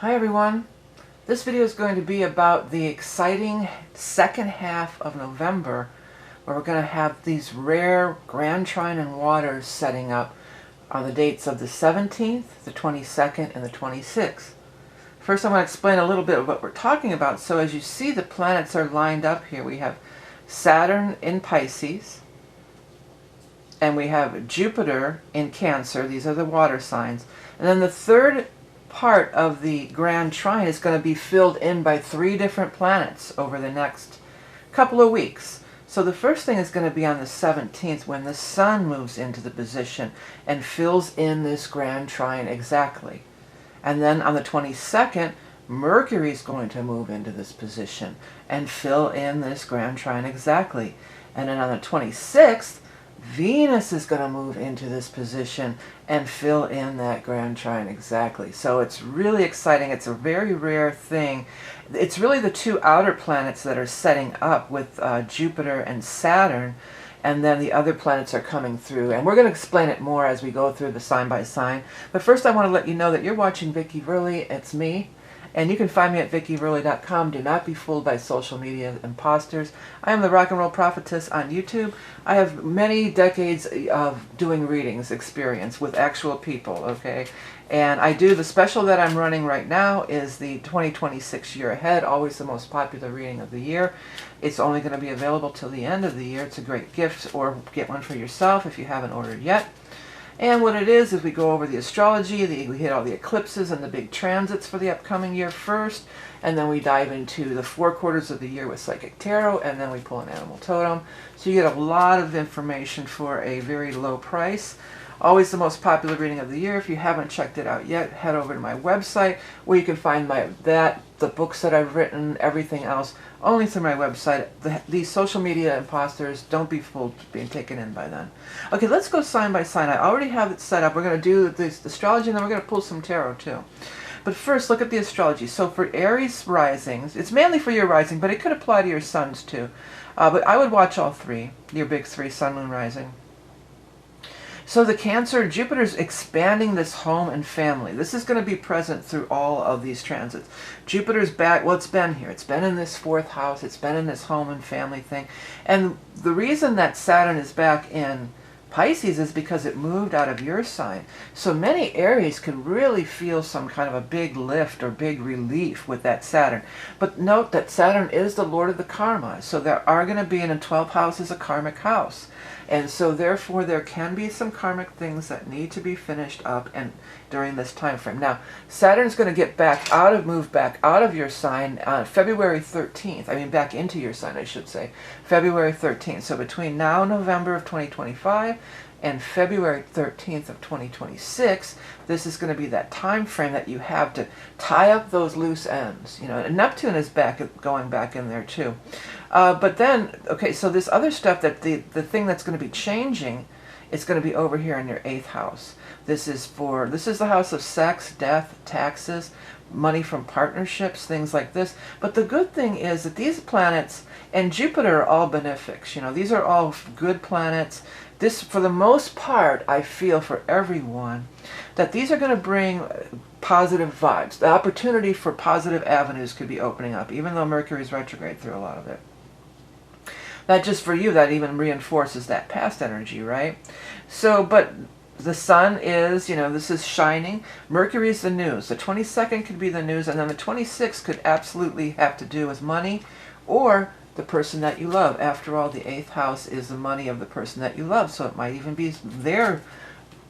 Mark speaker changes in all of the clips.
Speaker 1: Hi everyone. This video is going to be about the exciting second half of November, where we're going to have these rare Grand Trine and waters setting up on the dates of the 17th, the 22nd, and the 26th. First, I want to explain a little bit of what we're talking about. So as you see, the planets are lined up here. We have Saturn in Pisces, and we have Jupiter in Cancer. These are the water signs. And then the third part of the Grand Trine is going to be filled in by 3 different planets over the next couple of weeks. So the first thing is going to be on the 17th, when the Sun moves into the position and fills in this Grand Trine exactly. And then on the 22nd, Mercury is going to move into this position and fill in this Grand Trine exactly. And then on the 26th, Venus is going to move into this position and fill in that Grand Trine exactly. So it's really exciting. It's a very rare thing. It's really the 2 outer planets that are setting up with Jupiter and Saturn, and then the other planets are coming through. And we're going to explain it more as we go through the sign by sign. But first I want to let you know that you're watching vickieverlie. It's me. And you can find me at vickieverlie.com. Do not be fooled by social media imposters. I am the Rock and Roll Prophetess on YouTube. I have many decades of doing readings experience with actual people, okay? And I do, the special that I'm running right now is the 2026 year ahead, always the most popular reading of the year. It's only going to be available till the end of the year. It's a great gift, or get one for yourself if you haven't ordered yet. And what it is we go over the astrology, we hit all the eclipses and the big transits for the upcoming year first, and then we dive into the 4 quarters of the year with Psychic Tarot, and then we pull an animal totem. So you get a lot of information for a very low price. Always the most popular reading of the year. If you haven't checked it out yet, head over to my website where you can find the books that I've written, everything else, only through my website. These social media imposters, don't be fooled being taken in by them. Okay, let's go sign by sign. I already have it set up. We're going to do this astrology, and then we're going to pull some tarot too. But first, look at the astrology. So for Aries risings, it's mainly for your rising, but it could apply to your suns too. But I would watch all 3, your big 3, sun, moon, rising. So the Cancer, Jupiter's expanding this home and family. This is going to be present through all of these transits. Jupiter's back, well, it's been here. It's been in this 4th house. It's been in this home and family thing. And the reason that Saturn is back in Pisces is because it moved out of your sign. So many Aries could really feel some kind of a big lift or big relief with that Saturn. But note that Saturn is the Lord of the karma. So there are going to be in a 12th house is a karmic house. And so therefore there can be some karmic things that need to be finished up and during this time frame. Now, Saturn's going to get move back out of your sign on February 13th. I mean, back into your sign, I should say. February 13th. So between now, November of 2025, and February 13th of 2026, this is going to be that time frame that you have to tie up those loose ends. You know, and Neptune is going back in there too. But then, okay, so this other stuff, that the thing that's going to be changing, is going to be over here in your 8th house. This is the house of sex, death, taxes, money from partnerships, things like this. But the good thing is that these planets and Jupiter are all benefics. You know, these are all good planets. This, for the most part, I feel for everyone, that these are going to bring positive vibes. The opportunity for positive avenues could be opening up, even though Mercury is retrograde through a lot of it. Not just for you, that even reinforces that past energy, right? So, but the Sun is, you know, this is shining. Mercury is the news. The 22nd could be the news, and then the 26th could absolutely have to do with money or the person that you love. After all, the 8th house is the money of the person that you love, so it might even be their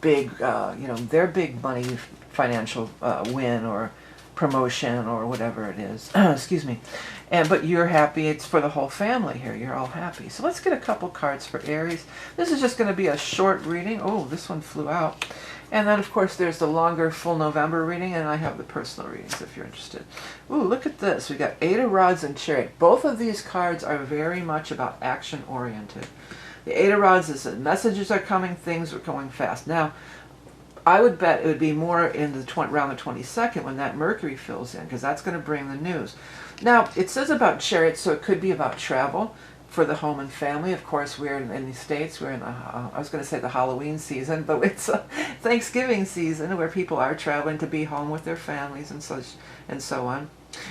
Speaker 1: big, their big money financial win or promotion or whatever it is. Excuse me. But you're happy. It's for the whole family here. You're all happy. So let's get a couple cards for Aries. This is just going to be a short reading. Oh, this one flew out. And then, of course, there's the longer full November reading, and I have the personal readings if you're interested. Ooh, look at this. We got 8 of Rods and Chariot. Both of these cards are very much about action-oriented. The 8 of Rods is that messages are coming, things are going fast. Now, I would bet it would be more in the around the 22nd when that Mercury fills in, because that's going to bring the news. Now, it says about Chariot, so it could be about travel. for the home and family. Of course, we're in the States, we're in the, I was going to say the Halloween season, but it's Thanksgiving season where people are traveling to be home with their families and such and so on.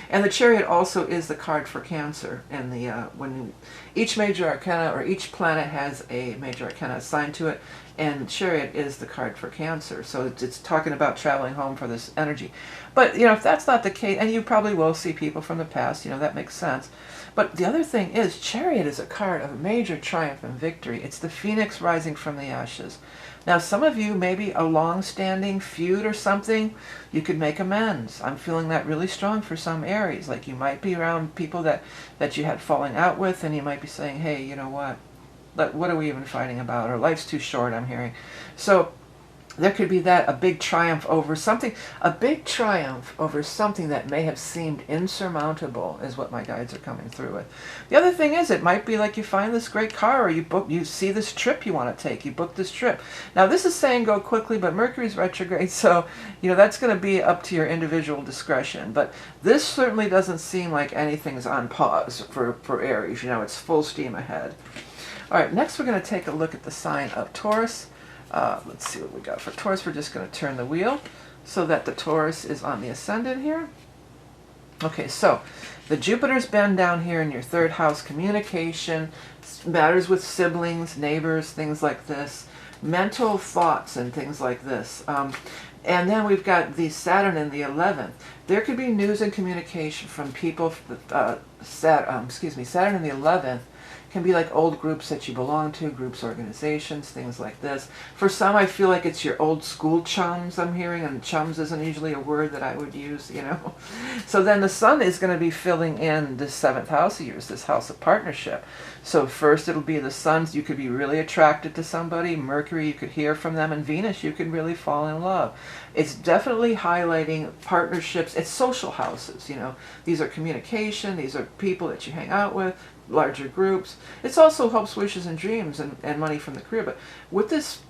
Speaker 1: And the Chariot also is the card for Cancer. And the when each major arcana or each planet has a major arcana assigned to it, and Chariot is the card for Cancer. So it's talking about traveling home for this energy. But you know, if that's not the case, and you probably will see people from the past, you know, that makes sense. But the other thing is, Chariot is a card of major triumph and victory. It's the phoenix rising from the ashes. Now, some of you, maybe a long-standing feud or something, you could make amends. I'm feeling that really strong for some Aries. Like you might be around people that you had falling out with, and you might be saying, hey, you know what are we even fighting about? Or life's too short, I'm hearing. So there could be that, a big triumph over something, that may have seemed insurmountable is what my guides are coming through with. The other thing is, it might be like you find this great car, or you see this trip you want to take, you book this trip. Now this is saying go quickly, but Mercury's retrograde, so you know that's going to be up to your individual discretion. But this certainly doesn't seem like anything's on pause for Aries. You know, it's full steam ahead. All right, next we're going to take a look at the sign of Taurus. Let's see what we got for Taurus. We're just going to turn the wheel so that the Taurus is on the ascendant here. Okay, so the Jupiter's been down here in your third house, communication, matters with siblings, neighbors, things like this, mental thoughts and things like this. And then we've got the Saturn in the 11th. There could be news and communication from people, Saturn in the 11th can be like old groups that you belong to, groups, organizations, things like this. For some, I feel like it's your old school chums I'm hearing, and chums isn't usually a word that I would use, you know. So then the Sun is going to be filling in this 7th house of yours, this house of partnership. So first it'll be the Sun, you could be really attracted to somebody, Mercury, you could hear from them, and Venus, you could really fall in love. It's definitely highlighting partnerships. It's social houses, you know. These are communication, these are people that you hang out with, larger groups. It's also hopes, wishes, and dreams, and money from the career. But with this,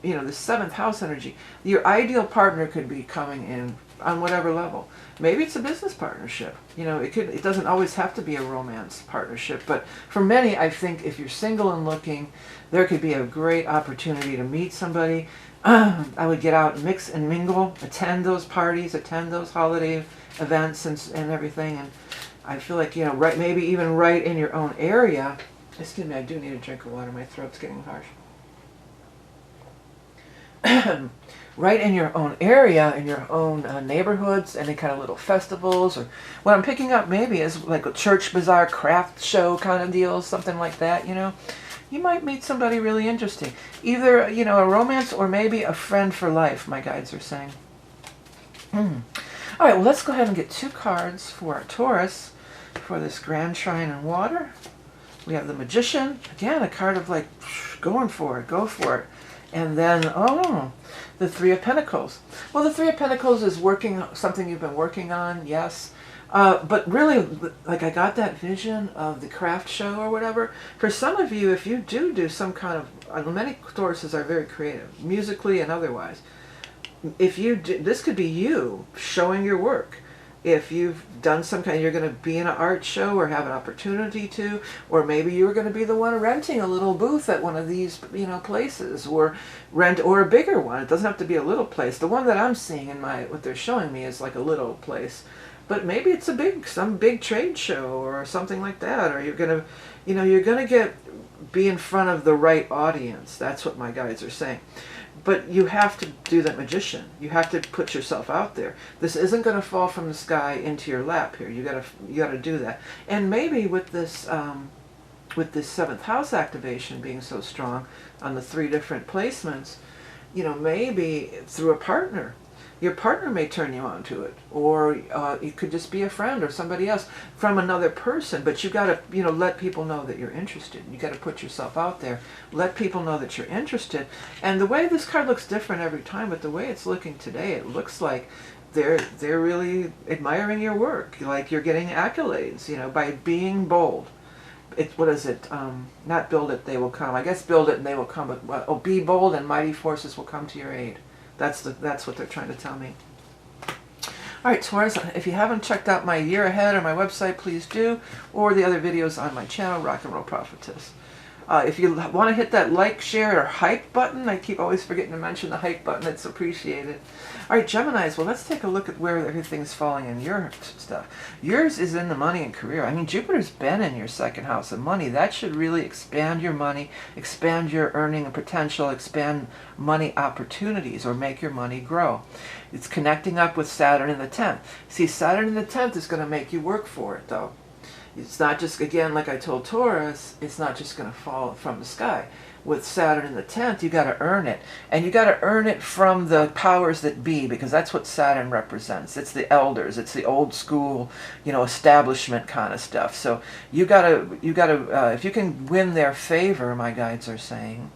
Speaker 1: you know, the 7th house energy, your ideal partner could be coming in on whatever level. Maybe it's a business partnership. You know, it doesn't always have to be a romance partnership. But for many, I think if you're single and looking, there could be a great opportunity to meet somebody. I would get out and mix and mingle, attend those parties, attend those holiday events and everything. And I feel like, you know, maybe even right in your own area. Excuse me, I do need a drink of water. My throat's getting harsh. Right in your own area, in your own neighborhoods, any kind of little festivals, or what I'm picking up maybe is like a church bazaar craft show kind of deal, something like that, you know. You might meet somebody really interesting. Either, you know, a romance or maybe a friend for life, my guides are saying. All right, well, let's go ahead and get 2 cards for our Taurus for this Grand Trine in water. We have the Magician. Again, a card of like, going for it, go for it. And then, the 3 of Pentacles. Well, the 3 of Pentacles is something you've been working on, yes. But really, like I got that vision of the craft show or whatever. For some of you, if you do some kind of, many Tauruses are very creative, musically and otherwise. If you do, this could be you showing your work. If you've done some kind, you're going to be in an art show or have an opportunity to, or maybe you're going to be the one renting a little booth at one of these, you know, places, or rent, or a bigger one. It doesn't have to be a little place. The one that I'm seeing in what they're showing me is like a little place, but maybe it's some big trade show or something like that. Or you're going to, you know, be in front of the right audience. That's what my guides are saying. But you have to do that Magician. You have to put yourself out there. This isn't going to fall from the sky into your lap here. You got to do that. And maybe with this 7th house activation being so strong on the 3 different placements, you know, maybe through a partner. Your partner may turn you on to it, or it could just be a friend or somebody else from another person. But you got to, you know, let people know that you're interested. You got to put yourself out there. Let people know that you're interested. And the way this card looks different every time, but the way it's looking today, it looks like they're really admiring your work. Like you're getting accolades, you know, by being bold. What is it? Not build it, they will come. I guess build it and they will come. But be bold and mighty forces will come to your aid. That's what they're trying to tell me. All right, Taurus, if you haven't checked out my year ahead or my website, please do, or the other videos on my channel, Rock and Roll Prophetess. If you want to hit that like, share, or hype button, I keep always forgetting to mention the hype button. It's appreciated. All right, Geminis, well, let's take a look at where everything's falling in your stuff. Yours is in the money and career. I mean, Jupiter's been in your second house of money. That should really expand your money, expand your earning potential, expand money opportunities, or make your money grow. It's connecting up with Saturn in the 10th. See, Saturn in the 10th is going to make you work for it, though. It's not just, again, like I told Taurus, it's not just going to fall from the sky. With Saturn in the 10th, you got to earn it. And you got to earn it from the powers that be, because that's what Saturn represents. It's the elders. It's the old school, establishment kind of stuff. So you got to, if you can win their favor, my guides are saying,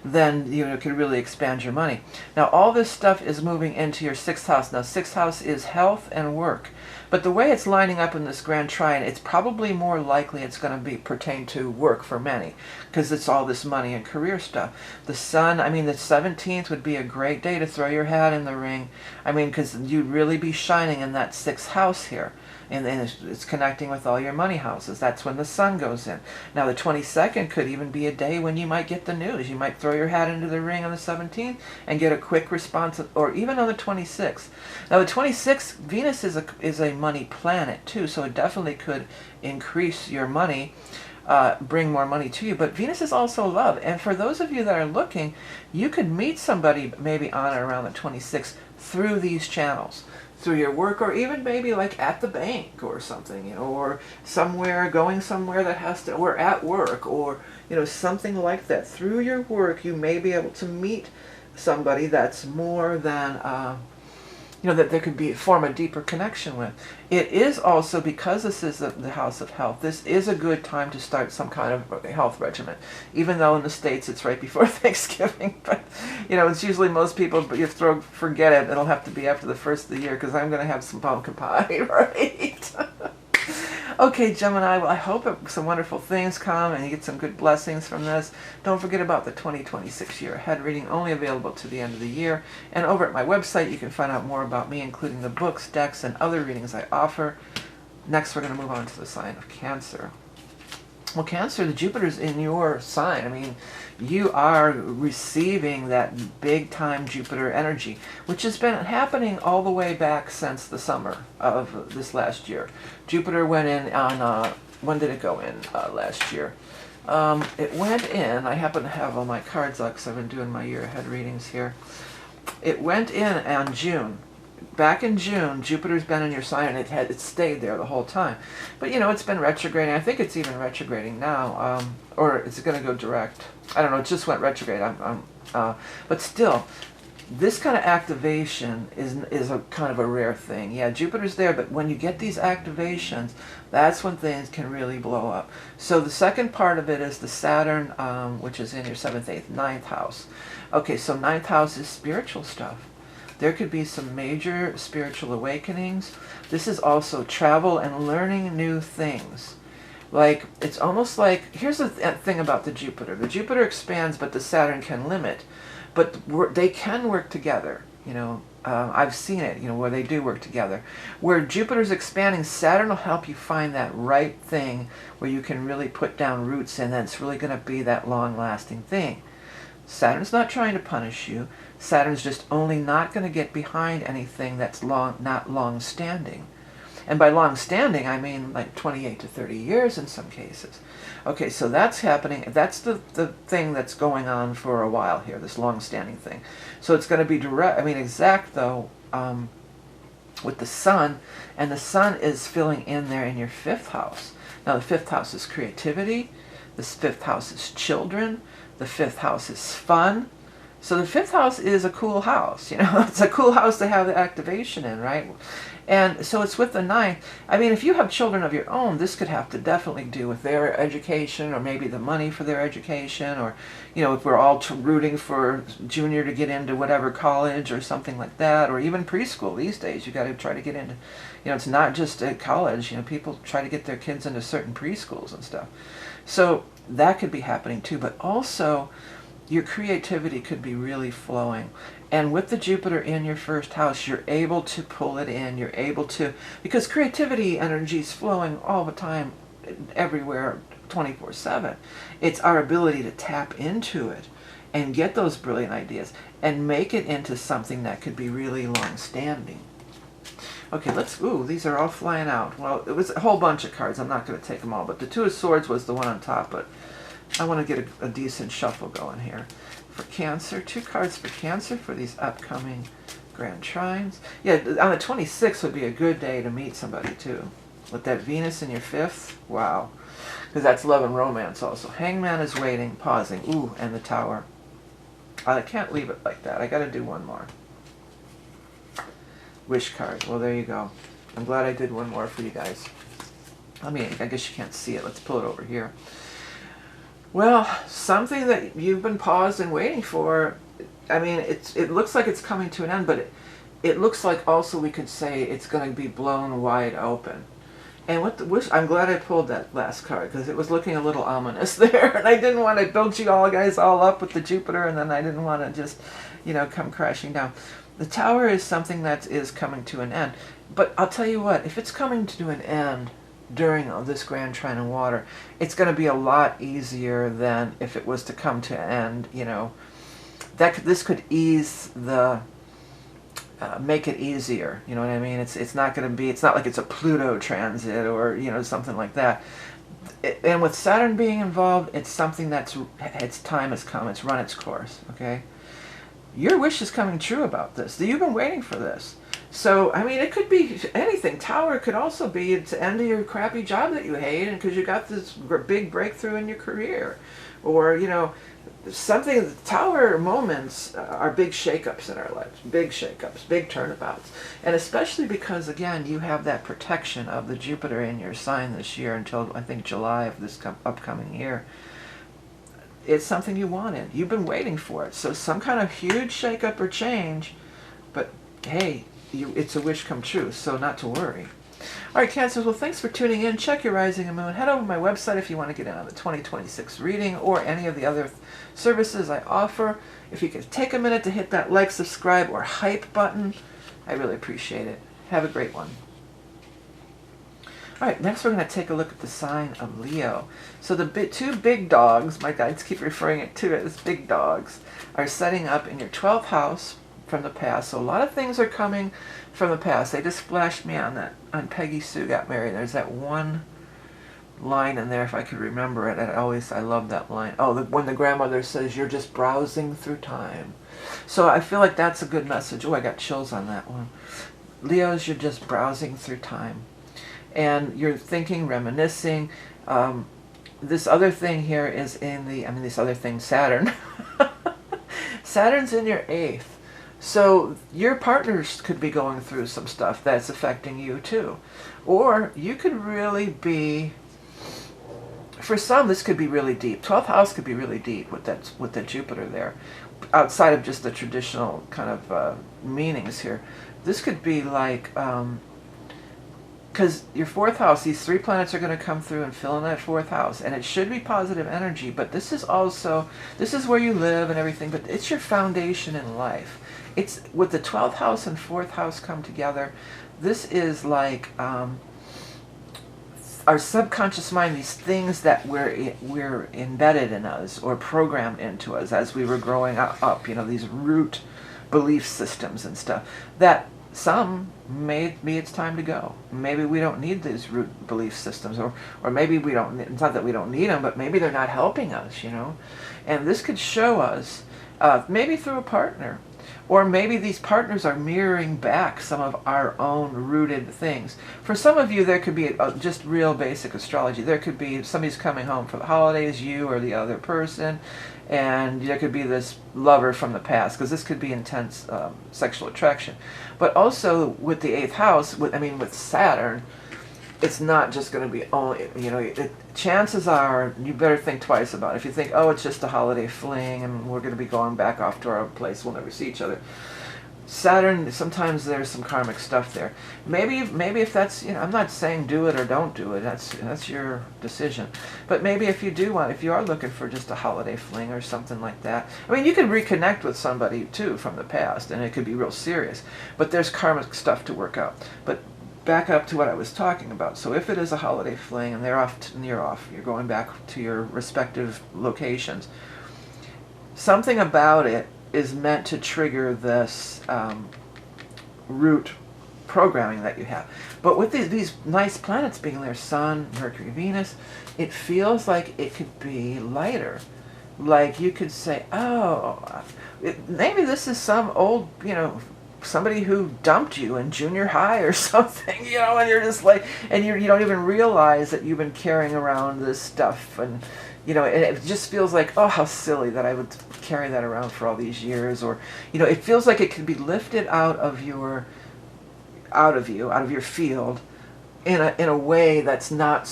Speaker 1: then it could really expand your money. Now, all this stuff is moving into your 6th house. Now, 6th house is health and work. But the way it's lining up in this Grand Trine, it's probably more likely it's going to pertain to work for many, because it's all this money and career stuff. The Sun, I mean, the 17th would be a great day to throw your hat in the ring. I mean, because you'd really be shining in that 6th house here. And it's connecting with all your money houses. That's when the Sun goes in. Now, the 22nd could even be a day when you might get the news. You might throw your hat into the ring on the 17th and get a quick response, or even on the 26th. Now, the 26th, Venus is a money planet, too, so it definitely could increase your money, bring more money to you. But Venus is also love. And for those of you that are looking, you could meet somebody maybe on or around the 26th through these channels, through your work, or even maybe like at the bank or something, or somewhere, going somewhere that has to, or at work, or, something like that. Through your work, you may be able to meet somebody that's more than, that there could form a deeper connection with. It is also, because this is the house of health, this is a good time to start some kind of health regimen. Even though in the States it's right before Thanksgiving, but it's usually most people, but forget it. It'll have to be after the first of the year, because I'm going to have some pumpkin pie, right? Okay, Gemini, well, I hope some wonderful things come and you get some good blessings from this. Don't forget about the 2026 year ahead reading, only available to the end of the year. And over at my website, you can find out more about me, including the books, decks, and other readings I offer. Next, we're going to move on to the sign of Cancer. Well, Cancer, the Jupiter's in your sign. I mean, you are receiving that big-time Jupiter energy, which has been happening all the way back since the summer of this last year. Jupiter went in on, when did it go in last year? It went in, I happen to have all my cards up because I've been doing my year-ahead readings here. It went in on June. Back in June, Jupiter's been in your sign, and it stayed there the whole time. But, it's been retrograding. I think it's even retrograding now, or it's going to go direct. I don't know, it just went retrograde. But still, this kind of activation is a kind of a rare thing. Yeah, Jupiter's there, but when you get these activations, that's when things can really blow up. So the second part of it is the Saturn, which is in your 7th, 8th, 9th house. Okay, so 9th house is spiritual stuff. There could be some major spiritual awakenings. This is also travel and learning new things. Like, it's almost like, here's the thing about the Jupiter. The Jupiter expands, but the Saturn can limit. But they can work together, I've seen it, where they do work together. Where Jupiter's expanding, Saturn will help you find that right thing where you can really put down roots, and that's really going to be that long-lasting thing. Saturn's not trying to punish you. Saturn's just only not going to get behind anything that's not long-standing. And by long-standing, I mean like 28 to 30 years in some cases. Okay, so that's happening. That's the thing that's going on for a while here, this long-standing thing. So it's going to be exact, though, with the Sun. And the Sun is filling in there in your 5th house. Now, the 5th house is creativity. The 5th house is children. The 5th house is fun. So the 5th house is a cool house, It's a cool house to have the activation in, right? And so it's with the 9th. I mean, if you have children of your own, this could have to definitely do with their education, or maybe the money for their education, or, if we're all rooting for junior to get into whatever college or something like that, or even preschool these days. You got to try to get into, it's not just at college. People try to get their kids into certain preschools and stuff. So that could be happening too. But also, your creativity could be really flowing. And with the Jupiter in your first house, you're able to pull it in. You're able to, because creativity energy is flowing all the time, everywhere, 24/7. It's our ability to tap into it and get those brilliant ideas and make it into something that could be really long-standing. Okay, ooh, these are all flying out. Well, it was a whole bunch of cards. I'm not going to take them all, but the Two of Swords was the one on top, but I want to get a decent shuffle going here. For Cancer, 2 cards for Cancer for these upcoming Grand Trines. Yeah, on the 26th would be a good day to meet somebody too. With that Venus in your 5th, wow. Because that's love and romance also. Hangman is waiting, pausing. Ooh, and the Tower. I can't leave it like that. I got to do one more. Wish card. Well, there you go. I'm glad I did one more for you guys. I mean, I guess you can't see it. Let's pull it over here. Well, something that you've been paused and waiting for. I mean, it looks like it's coming to an end, but it looks like also we could say it's going to be blown wide open. And with the wish, I'm glad I pulled that last card because it was looking a little ominous there, and I didn't want to build you all guys all up with the Jupiter, and then I didn't want to just, you know, come crashing down. The Tower is something that is coming to an end, but I'll tell you what, if it's coming to an end during this Grand Trine in water, it's going to be a lot easier than if it was to come to an end. You know, this could ease the make it easier. You know what I mean? It's not going to be. It's not like it's a Pluto transit or, you know, something like that. And with Saturn being involved, it's something that's its time has come. It's run its course. Okay, your wish is coming true about this. You've been waiting for this. So, I mean, it could be anything. Tower could also be it's the end of your crappy job that you hate, and because you got this big breakthrough in your career, or, you know, something. Tower moments are big shakeups in our lives, big shakeups, big turnabouts, and especially because, again, you have that protection of the Jupiter in your sign this year until I think July of this upcoming year. It's something you wanted. You've been waiting for it. So some kind of huge shakeup or change, but hey, it's a wish come true, so not to worry. All right, Cancers, well, thanks for tuning in. Check your rising and moon. Head over to my website if you want to get in on the 2026 reading or any of the other services I offer. If you could take a minute to hit that like, subscribe, or hype button, I really appreciate it. Have a great one. All right, next we're going to take a look at the sign of Leo. So the 2 big dogs, my guides keep referring to it as big dogs, are setting up in your 12th house from the past. So a lot of things are coming from the past. They just flashed me on that, on Peggy Sue Got Married. There's that one line in there, if I could remember it. I love that line. Oh, when the grandmother says, "You're just browsing through time." So I feel like that's a good message. Oh, I got chills on that one. Leos, you're just browsing through time. And you're thinking, reminiscing. This other thing here is in the, this other thing, Saturn. Saturn's in your 8th. So your partners could be going through some stuff that's affecting you too. Or you could really be, for some this could be really deep. 12th house could be really deep with the Jupiter there. Outside of just the traditional kind of meanings here. This could be like, because your 4th house, these 3 planets are going to come through and fill in that 4th house. And it should be positive energy, but this is also, this is where you live and everything, but it's your foundation in life. It's with the 12th house and 4th house come together. This is like our subconscious mind, these things that we're embedded in us or programmed into us as we were growing up, you know, these root belief systems and stuff that some maybe it's time to go. Maybe we don't need these root belief systems, or maybe we don't, it's not that we don't need them, but maybe they're not helping us, you know. And this could show us, maybe through a partner, or maybe these partners are mirroring back some of our own rooted things. For some of you, there could be just real basic astrology. There could be somebody's coming home for the holidays, you or the other person, and there could be this lover from the past, because this could be intense sexual attraction. But also with the 8th house, with Saturn, it's not just going to be only, you know, chances are you better think twice about it. If you think, oh, it's just a holiday fling and we're going to be going back off to our place, we'll never see each other. Saturn, sometimes there's some karmic stuff there. Maybe if that's, I'm not saying do it or don't do it. That's your decision. But maybe if you do want, if you are looking for just a holiday fling or something like that. I mean, you can reconnect with somebody too from the past, and it could be real serious. But there's karmic stuff to work out. But back up to what I was talking about. So if it is a holiday fling and they're off and you're off, you're going back to your respective locations. Something about it is meant to trigger this root programming that you have. But with these nice planets being there, Sun, Mercury, Venus, it feels like it could be lighter. Like you could say, oh, maybe this is some old, somebody who dumped you in junior high or something, and you're just like, and you don't even realize that you've been carrying around this stuff, and and it just feels like, oh, how silly that I would carry that around for all these years, or it feels like it could be lifted out of your field in a way that's not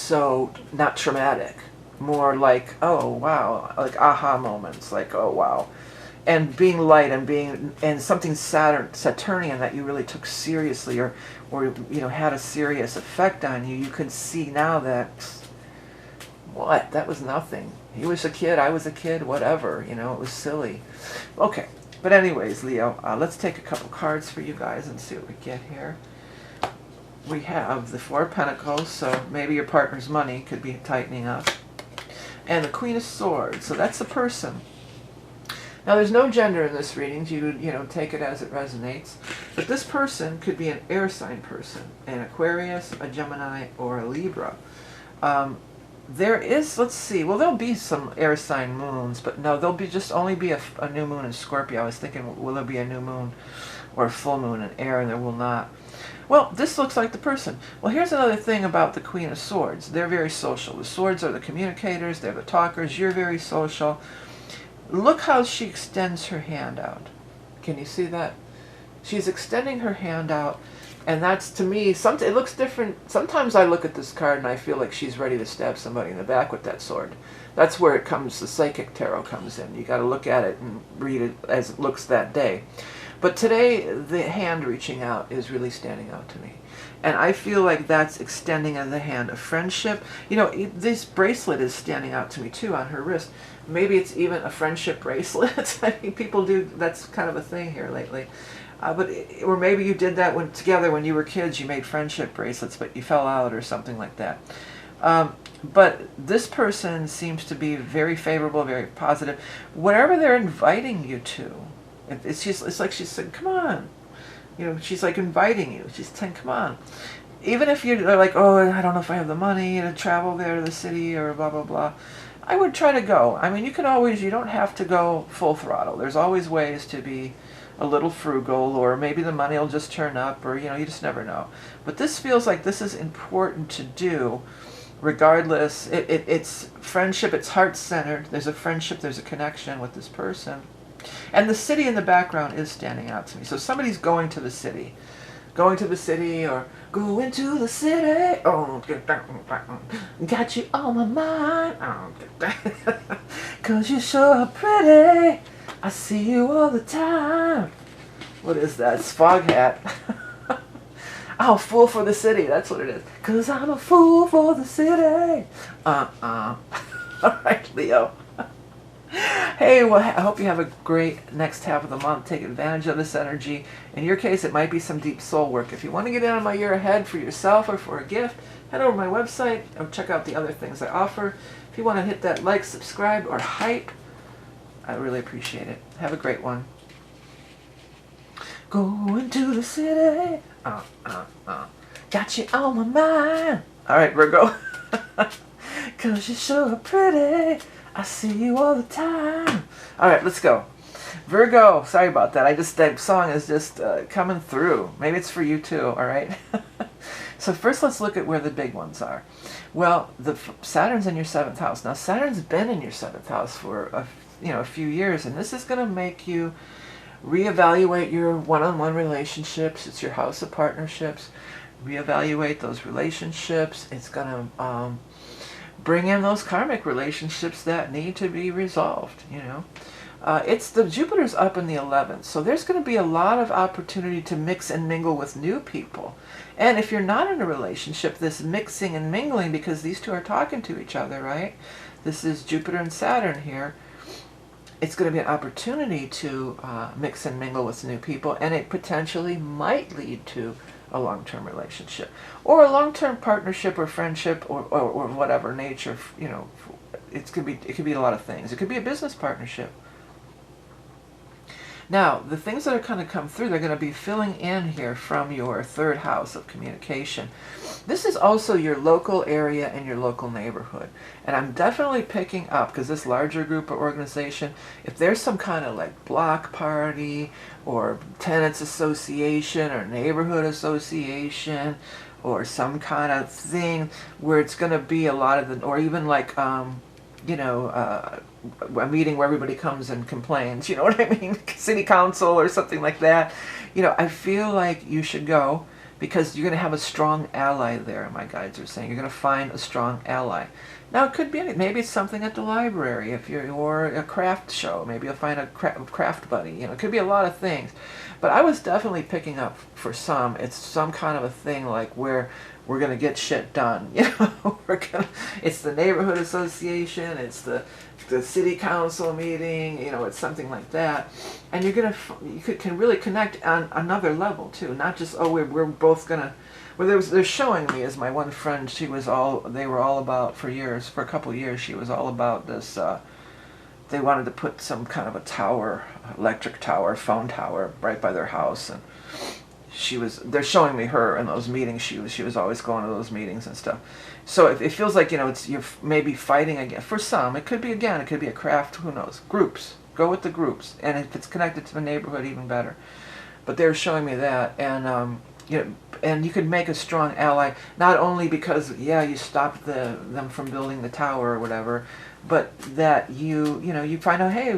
Speaker 1: traumatic, more like, oh wow, like aha moments, like, oh wow. And being light and something Saturnian that you really took seriously, or had a serious effect on you, you can see now that that was nothing. He was a kid, I was a kid, whatever, it was silly. Okay, but anyways, Leo, let's take a couple cards for you guys and see what we get here. We have the Four of Pentacles, so maybe your partner's money could be tightening up. And the Queen of Swords, so that's the person. Now, there's no gender in this reading. You take it as it resonates. But this person could be an air sign person, an Aquarius, a Gemini, or a Libra. There is, let's see, well, there'll be some air sign moons, but no, there'll be only be a new moon in Scorpio. I was thinking, will there be a new moon or a full moon in air, and there will not. Well, this looks like the person. Well, here's another thing about the Queen of Swords. They're very social. The swords are the communicators, they're the talkers, you're very social. Look how she extends her hand out. Can you see that? She's extending her hand out, and that's, to me, it looks different. Sometimes I look at this card and I feel like she's ready to stab somebody in the back with that sword. That's where it comes, the psychic tarot comes in. You got to look at it and read it as it looks that day. But today, the hand reaching out is really standing out to me. And I feel like that's extending of the hand of friendship. This bracelet is standing out to me too on her wrist. Maybe it's even a friendship bracelet. I mean, people do, that's kind of a thing here lately. Or maybe you did that together when you were kids, you made friendship bracelets, but you fell out or something like that. But this person seems to be very favorable, very positive. Whatever they're inviting you to, it's like she's saying, come on. She's like inviting you. She's saying, come on. Even if you're like, oh, I don't know if I have the money to travel there to the city or blah, blah, blah. I would try to go. I mean, you don't have to go full throttle. There's always ways to be a little frugal, or maybe the money will just turn up, or, you just never know. But this feels like this is important to do, regardless. It's friendship, it's heart-centered. There's a friendship, there's a connection with this person. And the city in the background is standing out to me. So somebody's going to the city. Going to the city, or going to the city. Oh, got you on my mind. Oh, 'cause you're so pretty. I see you all the time. What is that? It's Foghat. Oh, fool for the city. That's what it is. 'Cause I'm a fool for the city. All right, Leo. Hey, well, I hope you have a great next half of the month. Take advantage of this energy. In your case, it might be some deep soul work. If you want to get in on my year ahead for yourself or for a gift, head over to my website or check out the other things I offer. If you want to hit that like, subscribe, or hype, I really appreciate it. Have a great one. Going to the city. Got you on my mind. All right, Virgo. 'Cause you're so pretty. I see you all the time. All right, let's go. Virgo, sorry about that. That song is just coming through. Maybe it's for you too, all right? So first let's look at where the big ones are. Well, Saturn's in your 7th house. Now, Saturn's been in your 7th house for a few years, and this is going to make you reevaluate your one-on-one relationships. It's your house of partnerships. Reevaluate those relationships. It's going to bring in those karmic relationships that need to be resolved, It's the Jupiter's up in the 11th, so there's going to be a lot of opportunity to mix and mingle with new people. And if you're not in a relationship, this mixing and mingling, because these two are talking to each other, right? This is Jupiter and Saturn here. It's going to be an opportunity to mix and mingle with new people, and it potentially might lead to a long-term relationship or a long-term partnership or friendship or whatever nature. You know, it could be a lot of things. It could be a business partnership. Now, the things that are going to come through, they're going to be filling in here from your third house of communication. This is also your local area and your local neighborhood. And I'm definitely picking up, because this larger group or organization, if there's some kind of like block party or tenants association or neighborhood association or some kind of thing where it's going to be a lot of the, or even like, you know, a meeting where everybody comes and complains, you know what I mean? City council or something like that. You know, I feel like you should go because you're going to have a strong ally there, my guides are saying. You're going to find a strong ally. Now, it could be, maybe it's something at the library, if you're, or a craft show. Maybe you'll find a craft buddy. You know, it could be a lot of things. But I was definitely picking up for some, it's some kind of a thing like where we're going to get shit done. You know, it's the neighborhood association, it's the city council meeting, you know, it's something like that. And you're going to, you can really connect on another level too, not just, oh, we're both going to, well, they're showing me, as my one friend, they were all about, for a couple of years, she was all about this, they wanted to put some kind of a tower, electric tower, phone tower, right by their house, and they're showing me her in those meetings. She was always going to those meetings and stuff. So it feels like, you know, you're maybe fighting again. For some, it could be a craft, who knows. Groups. Go with the groups. And if it's connected to the neighborhood, even better. But they're showing me that. And, you know, and you could make a strong ally, not only because, yeah, you stopped them from building the tower or whatever, but that you find out, hey,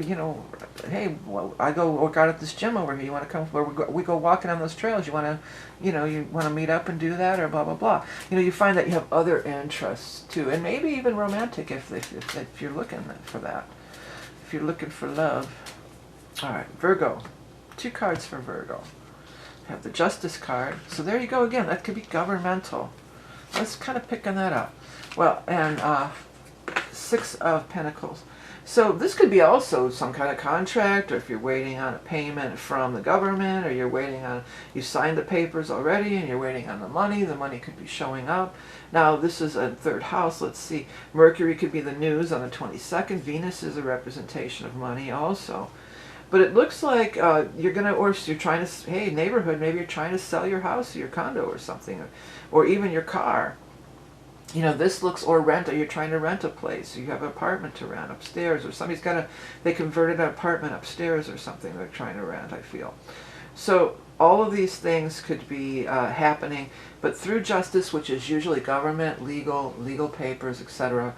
Speaker 1: well, I go work out at this gym over here. You want to come? Where we go walking on those trails. You want to meet up and do that, or blah blah blah. You know, you find that you have other interests too, and maybe even romantic if you're looking for that. If you're looking for love. All right, Virgo. 2 cards for Virgo. I have the Justice card. So there you go again. That could be governmental. Let's kind of pick on that up. Well, and 6 of Pentacles. So this could be also some kind of contract, or if you're waiting on a payment from the government, or you signed the papers already and you're waiting on the money could be showing up. Now this is a 3rd house, let's see. Mercury could be the news on the 22nd. Venus is a representation of money also. But it looks like you're trying to, hey, neighborhood, maybe you're trying to sell your house or your condo or something, or even your car. You know, this looks, or you're trying to rent a place. You have an apartment to rent upstairs, or they converted an apartment upstairs or something they're trying to rent, I feel. So all of these things could be happening, but through justice, which is usually government, legal papers, etc.,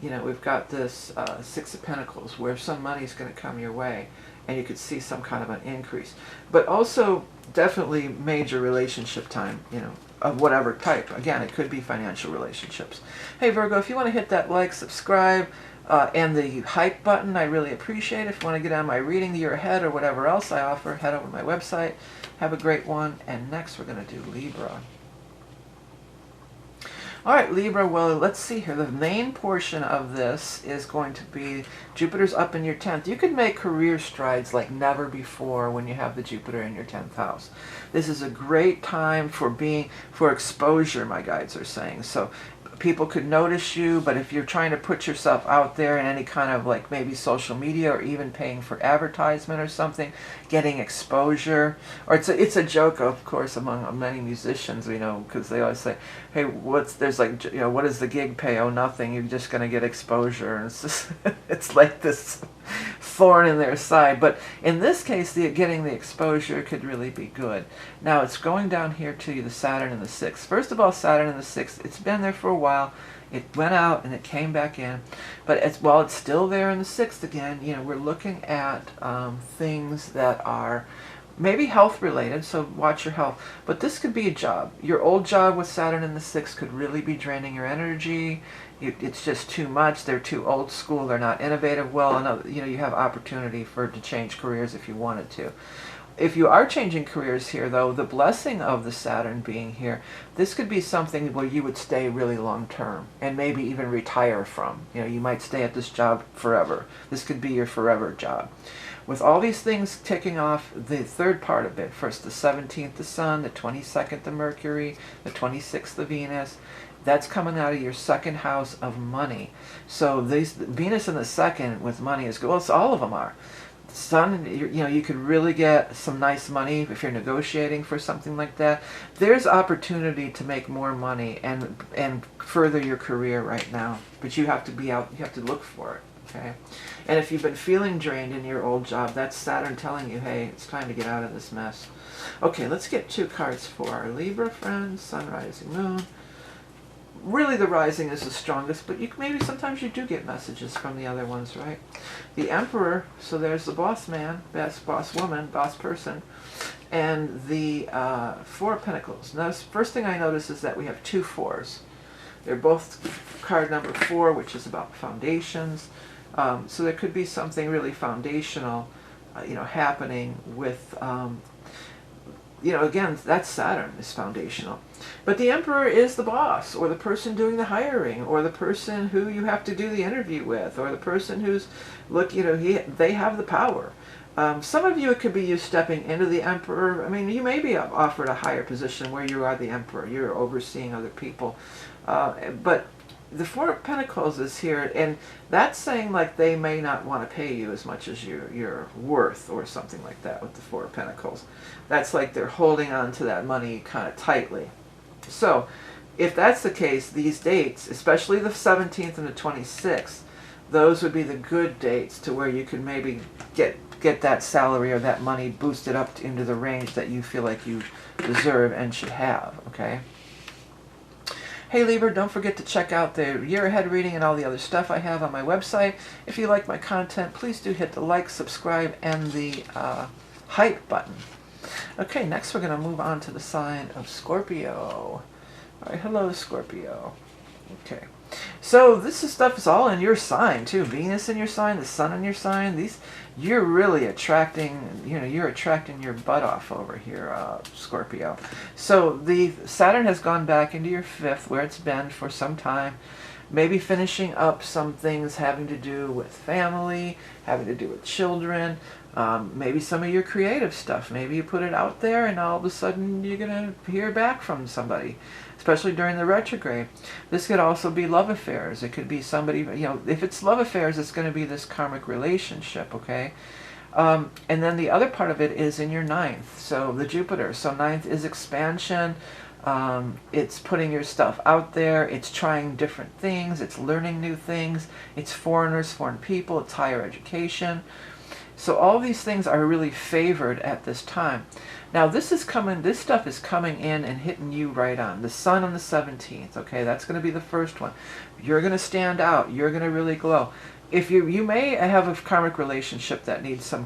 Speaker 1: you know, we've got this 6 of Pentacles, where some money is going to come your way, and you could see some kind of an increase. But also, definitely major relationship time, you know, of whatever type. Again, it could be financial relationships. Hey Virgo, if you want to hit that like, subscribe, and the hype button, I really appreciate it. If you want to get on my reading the year ahead or whatever else I offer, head over to my website. Have a great one. And next we're going to do Libra. All right, Libra, well, let's see here. The main portion of this is going to be Jupiter's up in your 10th. You could make career strides like never before when you have the Jupiter in your 10th house. This is a great time for exposure, my guides are saying. So people could notice you, but if you're trying to put yourself out there in any kind of like maybe social media or even paying for advertisement or something, getting exposure, or it's a joke, of course, among many musicians, you know, because they always say, hey, what is the gig pay? Oh, nothing. You're just going to get exposure. And it's just, it's like this thorn in their side. But in this case, getting the exposure could really be good. Now, it's going down here to the Saturn in the 6th. First of all, Saturn in the 6th, it's been there for a while. It went out and it came back in. But while it's still there in the 6th again, you know, we're looking at things that are maybe health related, so watch your health. But this could be a job. Your old job with Saturn in the 6th could really be draining your energy. It's just too much. They're too old school. They're not innovative. Well, you have opportunity to change careers if you wanted to. If you are changing careers here, though, the blessing of the Saturn being here, this could be something where you would stay really long term and maybe even retire from. You might stay at this job forever. This could be your forever job. With all these things ticking off, the third part of it, first the 17th the Sun, the 22nd the Mercury, the 26th the Venus, that's coming out of your second house of money. So Venus in the second with money is good. Well, so all of them are. Sun, you could really get some nice money if you're negotiating for something like that. There's opportunity to make more money and further your career right now, but you have to be out. You have to look for it. Okay, and if you've been feeling drained in your old job, that's Saturn telling you, hey, it's time to get out of this mess. Okay, let's get 2 cards for our Libra friends, Sun, Rising, Moon. Really the rising is the strongest, but maybe sometimes you do get messages from the other ones, right? The Emperor, so there's the boss man, boss woman, boss person, and the 4 of Pentacles. Now, the first thing I notice is that we have 2 4s. They're both card number 4, which is about foundations. So there could be something really foundational, happening with, again, that's Saturn is foundational. But the Emperor is the boss, or the person doing the hiring, or the person who you have to do the interview with, or the person who's, they have the power. Some of you, it could be you stepping into the Emperor. I mean, you may be offered a higher position where you are the Emperor. You're overseeing other people. But the 4 of Pentacles is here, and that's saying like they may not want to pay you as much as you're worth, or something like that with the 4 of Pentacles. That's like they're holding on to that money kind of tightly. So if that's the case, these dates, especially the 17th and the 26th, those would be the good dates to where you could maybe get that salary or that money boosted up into the range that you feel like you deserve and should have, okay? Hey Libra, don't forget to check out the year ahead reading and all the other stuff I have on my website. If you like my content, please do hit the like, subscribe, and the hype button. Okay, next we're going to move on to the sign of Scorpio. All right, hello Scorpio. Okay, so this stuff is all in your sign too. Venus in your sign, the Sun in your sign. You're really attracting, you're attracting your butt off over here, Scorpio. So the Saturn has gone back into your 5th, where it's been for some time. Maybe finishing up some things having to do with family, having to do with children, maybe some of your creative stuff. Maybe you put it out there and all of a sudden you're going to hear back from somebody, especially during the retrograde. This could also be love affairs. It could be somebody, if it's love affairs, it's going to be this karmic relationship, okay? And then the other part of it is in your 9th, so the Jupiter. So 9th is expansion. It's putting your stuff out there. It's trying different things. It's learning new things. It's foreigners, foreign people. It's higher education. So all these things are really favored at this time. Now this stuff is coming in and hitting you right on. The Sun on the 17th, okay, that's going to be the first one. You're going to stand out. You're going to really glow. If you may have a karmic relationship that needs some,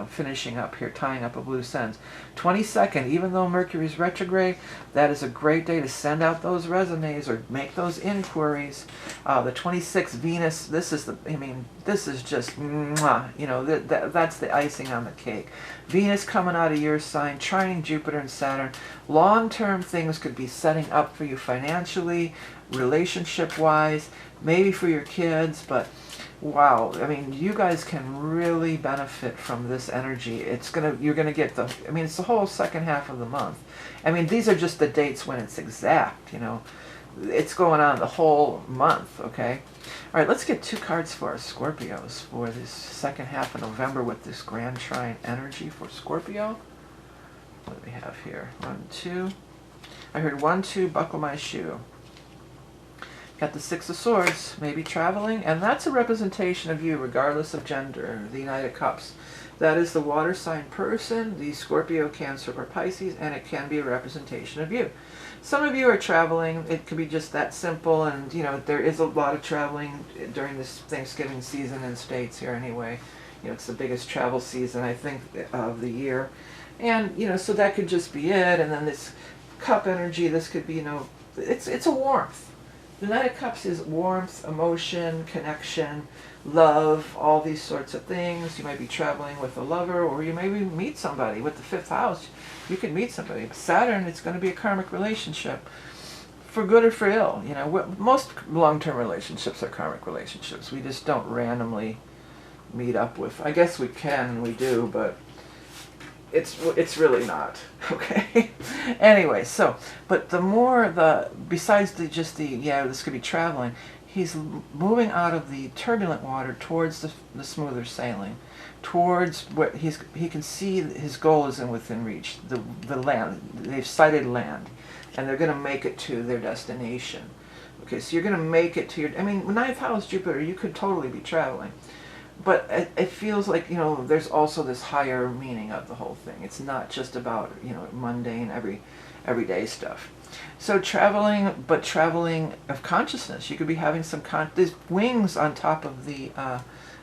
Speaker 1: finishing up here, tying up a loose ends. 22nd, even though Mercury's retrograde, that is a great day to send out those resumes or make those inquiries. The 26th, Venus, this is just, mwah, that's the icing on the cake. Venus coming out of your sign, trining Jupiter and Saturn. Long-term things could be setting up for you financially, relationship-wise, maybe for your kids, but wow, you guys can really benefit from this energy. You're gonna get it's the whole second half of the month. These are just the dates when it's exact, It's going on the whole month, okay? All right, let's get 2 cards for our Scorpios for this second half of November with this Grand Trine energy for Scorpio. What do we have here? 1, 2. I heard 1, 2, buckle my shoe. Got the 6 of Swords, maybe traveling, and that's a representation of you regardless of gender, the Knight of Cups. That is the water sign person, the Scorpio, Cancer, or Pisces, and it can be a representation of you. Some of you are traveling. It could be just that simple, and there is a lot of traveling during this Thanksgiving season in States here anyway. It's the biggest travel season, I think, of the year. And, you know, so that could just be it. And then this cup energy, this could be, you know, it's a warmth. The Knight of Cups is warmth, emotion, connection, love, all these sorts of things. You might be traveling with a lover, or you maybe meet somebody with the 5th house. You could meet somebody. Saturn, it's going to be a karmic relationship, for good or for ill. You know, most long-term relationships are karmic relationships. We just don't randomly meet up with. I guess we can and we do, but it's really not, okay? Anyway, so, but the more besides this could be traveling, he's moving out of the turbulent water towards the smoother sailing, towards what he can see his goal is within reach, the land. They've sighted land, and they're going to make it to their destination. Okay, so you're going to make it to your, I mean, 9th house Jupiter, you could totally be traveling. But it feels like, you know, there's also this higher meaning of the whole thing. It's not just about, you know, mundane, everyday stuff. So traveling, but traveling of consciousness. You could be having some, these wings on top of the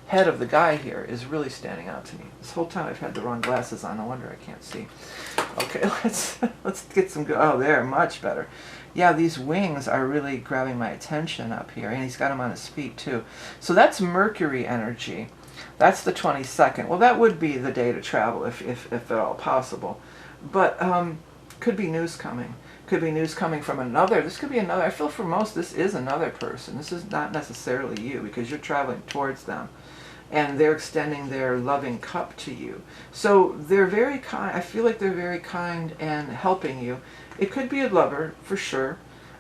Speaker 1: head of the guy here is really standing out to me. This whole time I've had the wrong glasses on. No wonder I can't see. Okay, let's get some good, oh, there, much better. Yeah, these wings are really grabbing my attention up here, and he's got them on his feet too. So that's Mercury energy. That's the 22nd. Well, that would be the day to travel if at all possible. But could be news coming. Could be news coming from another. This could be another. I feel for most this is another person. This is not necessarily you, because you're traveling towards them. And they're extending their loving cup to you. So they're very kind. I feel like they're very kind and helping you. It could be a lover, for sure.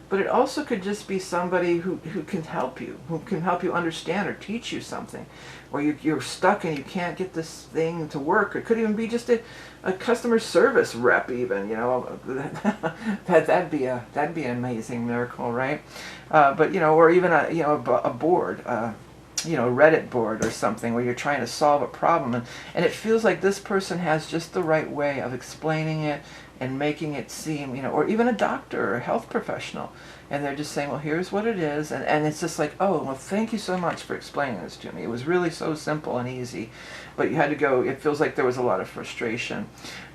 Speaker 1: But it also could just be somebody who can help you. Who can help you understand or teach you something. Or you're stuck and you can't get this thing to work. It could even be just a customer service rep even, you know. that'd be an amazing miracle, right? But, you know, or even a board. You know, Reddit board or something where you're trying to solve a problem, and it feels like this person has just the right way of explaining it and making it seem, you know, or even a doctor or a health professional, and they're just saying, well, here's what it is, and it's just like, oh, well, thank you so much for explaining this to me. It was really so simple and easy, but you had to go, it feels like there was a lot of frustration.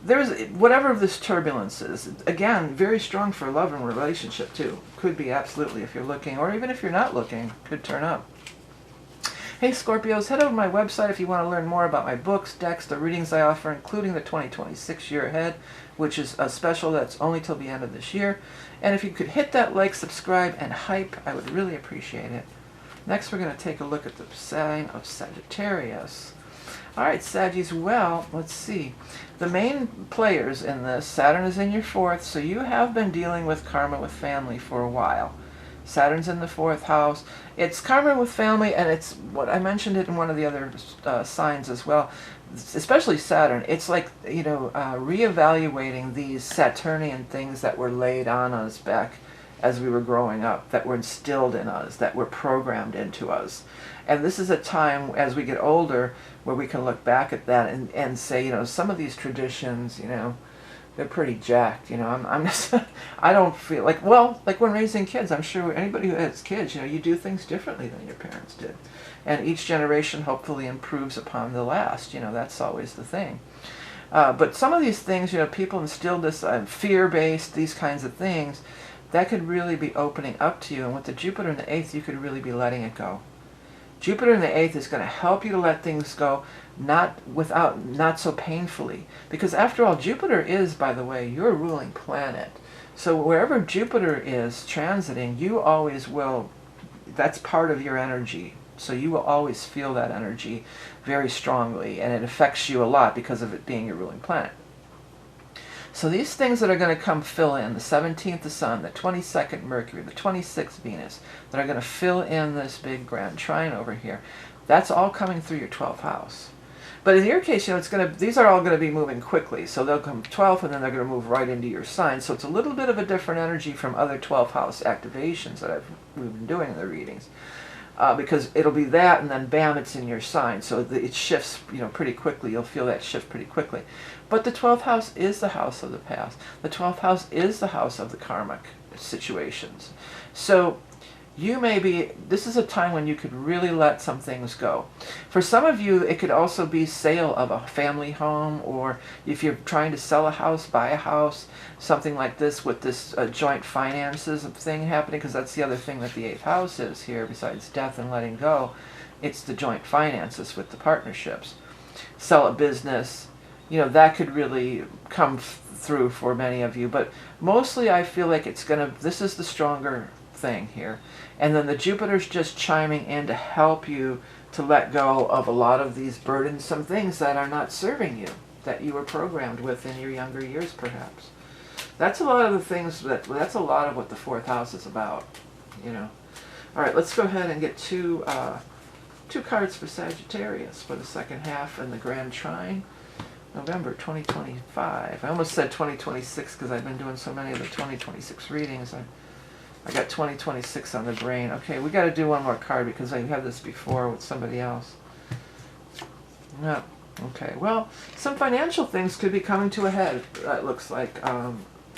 Speaker 1: There's, whatever this turbulence is, again, very strong for love and relationship too. Could be absolutely, if you're looking, or even if you're not looking, could turn up. Hey Scorpios, head over to my website if you want to learn more about my books, decks, the readings I offer, including the 2026 year ahead, which is a special that's only till the end of this year. And if you could hit that like, subscribe, and hype, I would really appreciate it. Next, we're going to take a look at the sign of Sagittarius. Alright, Saggies, well, let's see. The main players in this, Saturn is in your 4th, so you have been dealing with karma with family for a while. Saturn's in the 4th house. It's karma with family, and it's what I mentioned it in one of the other signs as well. Especially Saturn. It's like, you know, reevaluating these Saturnian things that were laid on us back as we were growing up, that were instilled in us, that were programmed into us. And this is a time as we get older where we can look back at that and say, you know, some of these traditions, you know, they're pretty jacked, you know. I'm just, I don't feel like, well, like when raising kids, I'm sure anybody who has kids, you know, you do things differently than your parents did. And each generation hopefully improves upon the last, you know, that's always the thing. But some of these things, you know, people instilled this fear-based, these kinds of things, that could really be opening up to you. And with the Jupiter in the 8th, you could really be letting it go. Jupiter in the 8th is going to help you to let things go, not so painfully. Because after all, Jupiter is, by the way, your ruling planet. So wherever Jupiter is transiting, you always will, that's part of your energy. So you will always feel that energy very strongly, and it affects you a lot because of it being your ruling planet. So these things that are going to come fill in, the 17th, the Sun, the 22nd, Mercury, the 26th, Venus, that are going to fill in this big grand trine over here, that's all coming through your 12th house. But in your case, you know, it's going to, these are all going to be moving quickly. So they'll come 12th, and then they're going to move right into your sign. So it's a little bit of a different energy from other 12th house activations that we've been doing in the readings. Because it'll be that, and then bam, it's in your sign. So it shifts, you know, pretty quickly. You'll feel that shift pretty quickly. But the 12th house is the house of the past. The 12th house is the house of the karmic situations. So this is a time when you could really let some things go. For some of you, it could also be sale of a family home, or if you're trying to sell a house, buy a house, something like this with this joint finances thing happening, because that's the other thing that the 8th house is here, besides death and letting go. It's the joint finances with the partnerships. Sell a business, that could really come through for many of you, but mostly I feel like this is the stronger thing here. And then the Jupiter's just chiming in to help you to let go of a lot of these burdensome things that are not serving you, that you were programmed with in your younger years, perhaps. That's a lot of the things that's a lot of what the 4th house is about, All right, let's go ahead and get two cards for Sagittarius for the second half and the Grand Trine, November 2025. I almost said 2026 because I've been doing so many of the 2026 readings. I got 2026 on the brain. Okay, we got to do one more card because I had this before with somebody else. No. Okay, well, some financial things could be coming to a head, it looks like,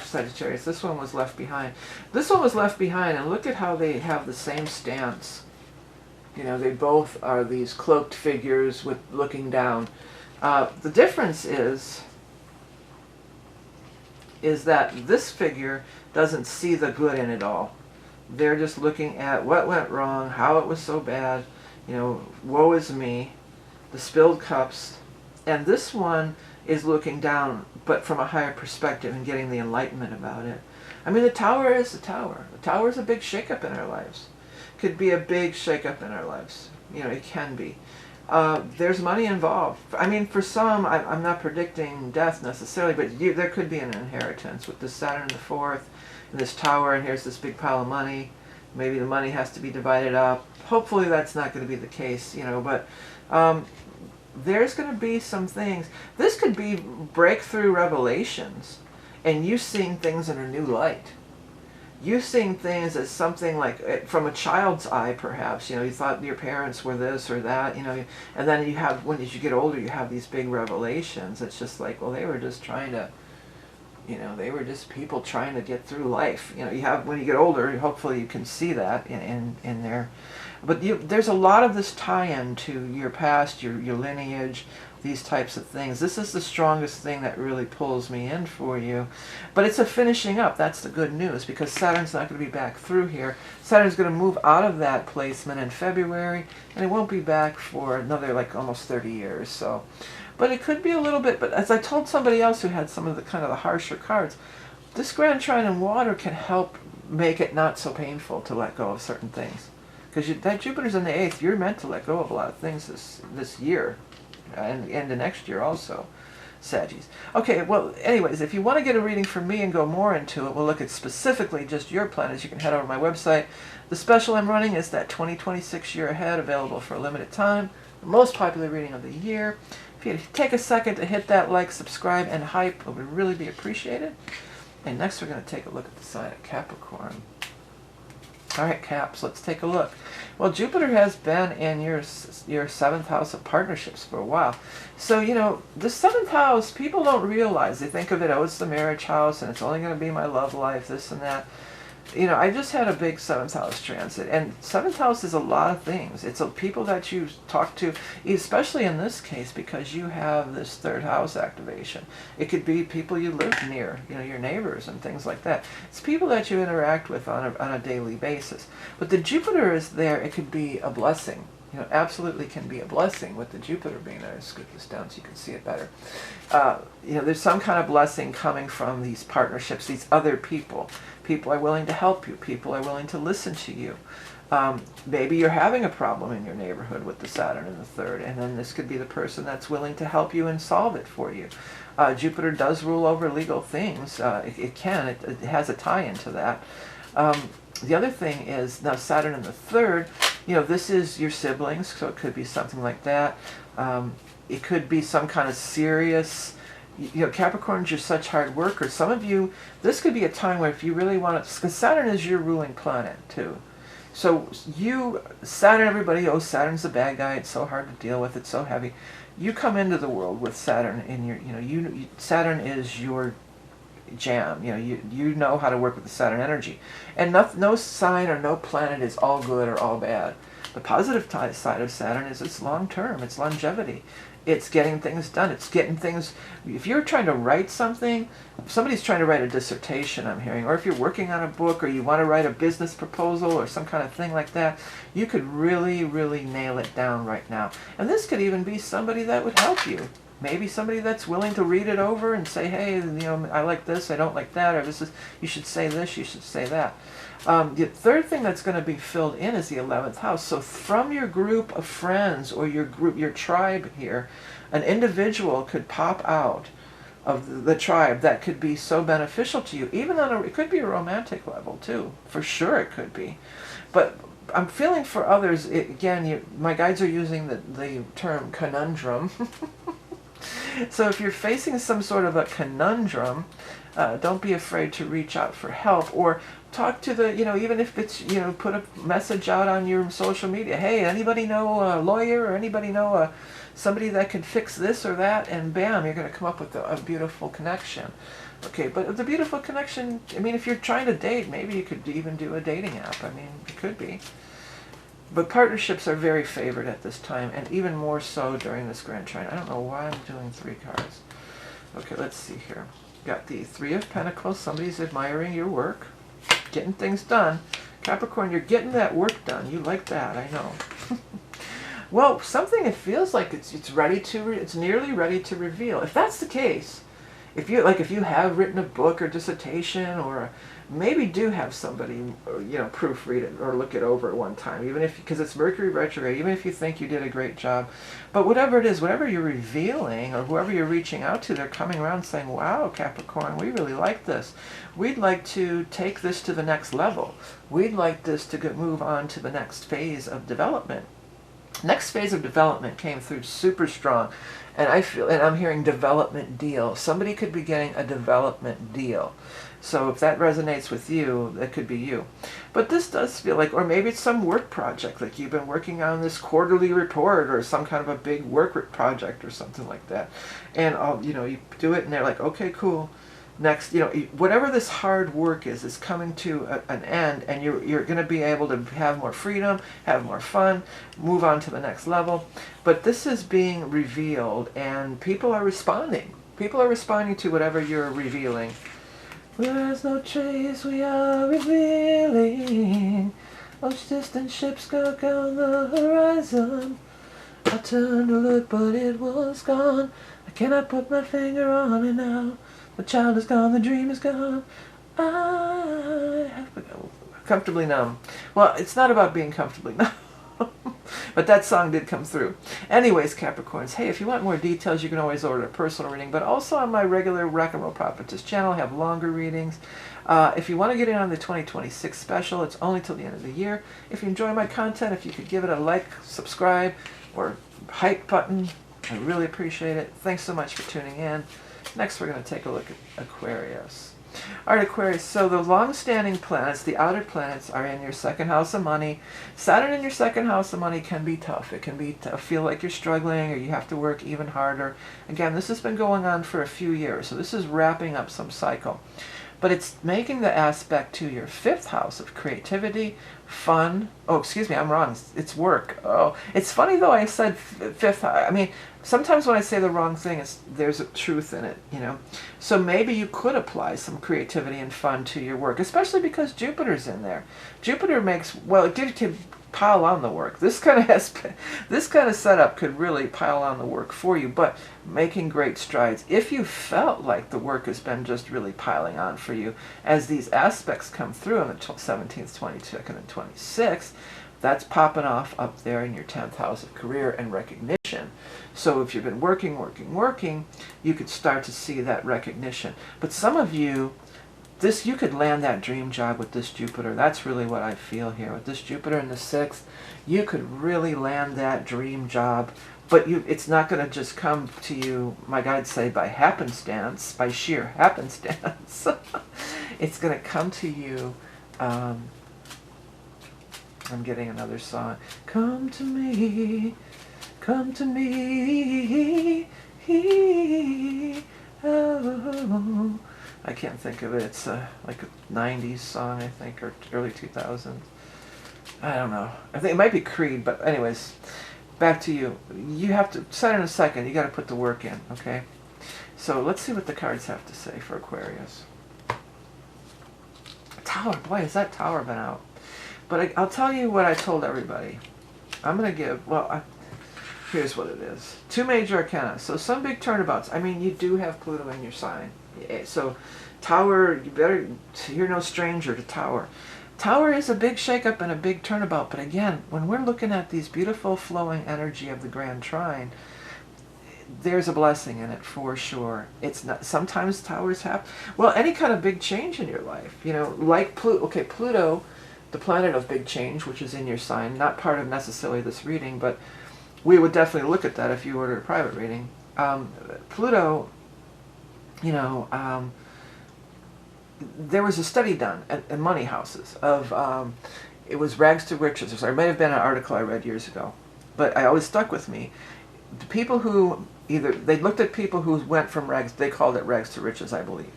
Speaker 1: Sagittarius. This one was left behind. This one was left behind, and look at how they have the same stance. They both are these cloaked figures with looking down. The difference is that this figure doesn't see the good in it all. They're just looking at what went wrong, how it was so bad, woe is me, the spilled cups. And this one is looking down, but from a higher perspective and getting the enlightenment about it. I mean, the Tower is the Tower. The Tower is a big shakeup in our lives. Could be a big shakeup in our lives. It can be. There's money involved. I mean, for some, I'm not predicting death necessarily, but there could be an inheritance with this Saturn in the 4th, and this Tower, and here's this big pile of money. Maybe the money has to be divided up. Hopefully that's not going to be the case, but there's going to be some things. This could be breakthrough revelations, and you seeing things in a new light. You seeing things as something like from a child's eye, perhaps. You thought your parents were this or that. And then as you get older, you have these big revelations. It's just like, well, they were just trying to, they were just people trying to get through life. When you get older, hopefully you can see that in there. But there's a lot of this tie-in to your past, your lineage, these types of things. This is the strongest thing that really pulls me in for you. But it's a finishing up. That's the good news, because Saturn's not going to be back through here. Saturn's going to move out of that placement in February, and it won't be back for another almost 30 years. So, but it could be a little bit. But as I told somebody else who had some of the kind of the harsher cards, this Grand Trine in water can help make it not so painful to let go of certain things. Because that Jupiter's in the 8th, you're meant to let go of a lot of things this year. And the next year also, Saggies. Okay, well, anyways, if you want to get a reading from me and go more into it, we'll look at specifically just your planets. You can head over to my website. The special I'm running is that 2026 year ahead, available for a limited time. The most popular reading of the year. If you take a second to hit that like, subscribe, and hype, it would really be appreciated. And next we're going to take a look at the sign of Capricorn. All right, Caps, let's take a look. Well, Jupiter has been in your 7th house of partnerships for a while. So, the 7th house, people don't realize. They think of it, it's the marriage house, and it's only going to be my love life, this and that. I just had a big 7th house transit, and 7th house is a lot of things. It's people that you talk to, especially in this case, because you have this 3rd house activation. It could be people you live near, your neighbors and things like that. It's people that you interact with on a daily basis. But the Jupiter is there. It could be a blessing. Absolutely can be a blessing with the Jupiter being there. Let's scoot this down so you can see it better. There's some kind of blessing coming from these partnerships, these other people. People are willing to help you. People are willing to listen to you. Maybe you're having a problem in your neighborhood with the Saturn in the 3rd, and then this could be the person that's willing to help you and solve it for you. Jupiter does rule over legal things. It has a tie-in to that. The other thing is, now Saturn in the 3rd, this is your siblings, so it could be something like that. It could be some kind of serious, Capricorns, you're such hard workers. Some of you, this could be a time where if you really want to, because Saturn is your ruling planet too. So Saturn, everybody, Saturn's the bad guy, it's so hard to deal with, it's so heavy. You come into the world with Saturn in your, Saturn is your jam. You know, you know how to work with the Saturn energy. And no sign or no planet is all good or all bad. The positive side of Saturn is it's long term, it's longevity. It's getting things done. It's getting things, if you're trying to write something, if somebody's trying to write a dissertation, I'm hearing, or if you're working on a book or you want to write a business proposal or some kind of thing like that, you could really, really nail it down right now. And this could even be somebody that would help you. Maybe somebody that's willing to read it over and say, hey, you know, I like this, I don't like that, or this is, you should say this, you should say that. The third thing that's going to be filled in is the 11th house. So from your group of friends or your group, your tribe here, an individual could pop out of the tribe that could be so beneficial to you, even on it could be a romantic level too. For sure it could be. But I'm feeling for others, again, my guides are using the term conundrum. So if you're facing some sort of a conundrum, don't be afraid to reach out for help, or talk to the, you know, even if it's, you know, put a message out on your social media. Hey, anybody know a lawyer, or anybody know somebody that can fix this or that? And bam, you're going to come up with a beautiful connection. Okay, but the beautiful connection, I mean, if you're trying to date, maybe you could even do a dating app. I mean, it could be. But partnerships are very favored at this time, and even more so during this Grand Trine. I don't know why I'm doing 3 cards. Okay, let's see here. Got the 3 of Pentacles. Somebody's admiring your work, getting things done. Capricorn, you're getting that work done. You like that, I know. Well, something, it feels like it's ready to, it's nearly ready to reveal. If that's the case, if you have written a book or dissertation, or maybe do have somebody, you know, proofread it or look it over at one time, even if, because it's Mercury retrograde, even if you think you did a great job. But whatever it is, whatever you're revealing or whoever you're reaching out to, they're coming around saying, wow, Capricorn, we really like this. We'd like to take this to the next level. We'd like this to move on to the next phase of development. Next phase of development came through super strong. And I'm hearing development deal. Somebody could be getting a development deal. So if that resonates with you, that could be you. But this does feel like, or maybe it's some work project, like you've been working on this quarterly report or some kind of a big work project or something like that. And you know, you do it and they're like, okay, cool. Next, you know, whatever this hard work is coming to an end, and you're going to be able to have more freedom, have more fun, move on to the next level. But this is being revealed, and people are responding. People are responding to whatever you're revealing. There's no trace we are revealing. Those distant ships go down the horizon. I turned to look, but it was gone. I cannot put my finger on it now. The child is gone, the dream is gone. I have become comfortably numb. Well, it's not about being comfortably numb. But that song did come through. Anyways, Capricorns, hey, if you want more details, you can always order a personal reading. But also on my regular Rock and Roll Prophetess channel, I have longer readings. If you want to get in on the 2026 special, it's only till the end of the year. If you enjoy my content, if you could give it a like, subscribe, or hype button, I really appreciate it. Thanks so much for tuning in. Next, we're going to take a look at Aquarius. All right, Aquarius, so the long-standing planets, the outer planets, are in your 2nd house of money. Saturn in your 2nd house of money can be tough. It can be feel like you're struggling, or you have to work even harder. Again, this has been going on for a few years, so this is wrapping up some cycle. But it's making the aspect to your 5th house of creativity, fun. Oh, excuse me, I'm wrong. It's work. Oh, it's funny though, I said 5th. I mean, sometimes when I say the wrong thing, there's a truth in it, you know. So maybe you could apply some creativity and fun to your work, especially because Jupiter's in there. Jupiter makes, well, it can pile on the work. This kind of setup could really pile on the work for you, but making great strides. If you felt like the work has been just really piling on for you, as these aspects come through on the 17th, 22nd, and 26th, that's popping off up there in your 10th house of career and recognition. So if you've been working, you could start to see that recognition. But some of you, you could land that dream job with this Jupiter. That's really what I feel here. With this Jupiter in the 6th, you could really land that dream job. But it's not going to just come to you, my guides say, by happenstance, by sheer happenstance. It's going to come to you. I'm getting another song. Come to me, oh, I can't think of it. It's like a 90s song, I think, or early 2000s. I don't know. I think it might be Creed, but anyways, back to you. You have to, Saturn in a second, you got to put the work in, okay? So let's see what the cards have to say for Aquarius. Tower, boy, has that Tower been out. But I'll tell you what I told everybody. I'm going to give, well, here's what it is. 2 major arcana. So some big turnabouts. I mean, you do have Pluto in your sign. So Tower, you're no stranger to Tower. Tower is a big shakeup and a big turnabout. But again, when we're looking at these beautiful flowing energy of the Grand Trine, there's a blessing in it for sure. It's not, sometimes Towers have, well, any kind of big change in your life, you know, like Pluto. Okay, Pluto, the planet of big change, which is in your sign, not part of necessarily this reading, but we would definitely look at that if you ordered a private reading. Pluto, you know, there was a study done at money houses of, it was rags to riches. Or it may have been an article I read years ago, but I always stuck with me. The people who they looked at people who went from rags, they called it rags to riches, I believe,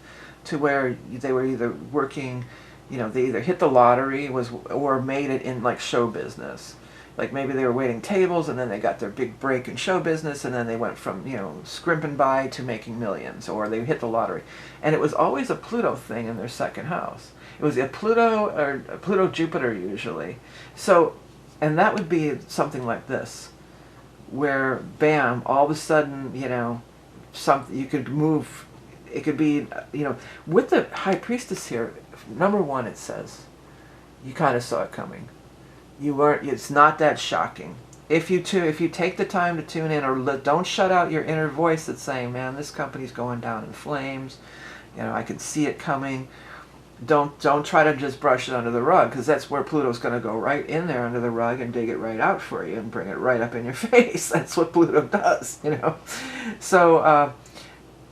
Speaker 1: to where they were either working, you know, they either hit the lottery or made it in like show business. Like maybe they were waiting tables and then they got their big break in show business and then they went from, you know, scrimping by to making millions, or they hit the lottery. And it was always a Pluto thing in their second house. It was a Pluto or a Pluto-Jupiter usually. So, and that would be something like this, where bam, all of a sudden, you know, something you could move. It could be, you know, with the High Priestess here, number one, it says, you kind of saw it coming. You weren't, it's not that shocking. If you take the time to tune in, or don't shut out your inner voice that's saying, man, this company's going down in flames. You know, I can see it coming. Don't try to just brush it under the rug, because that's where Pluto's going to go right in there under the rug and dig it right out for you and bring it right up in your face. That's what Pluto does, you know. So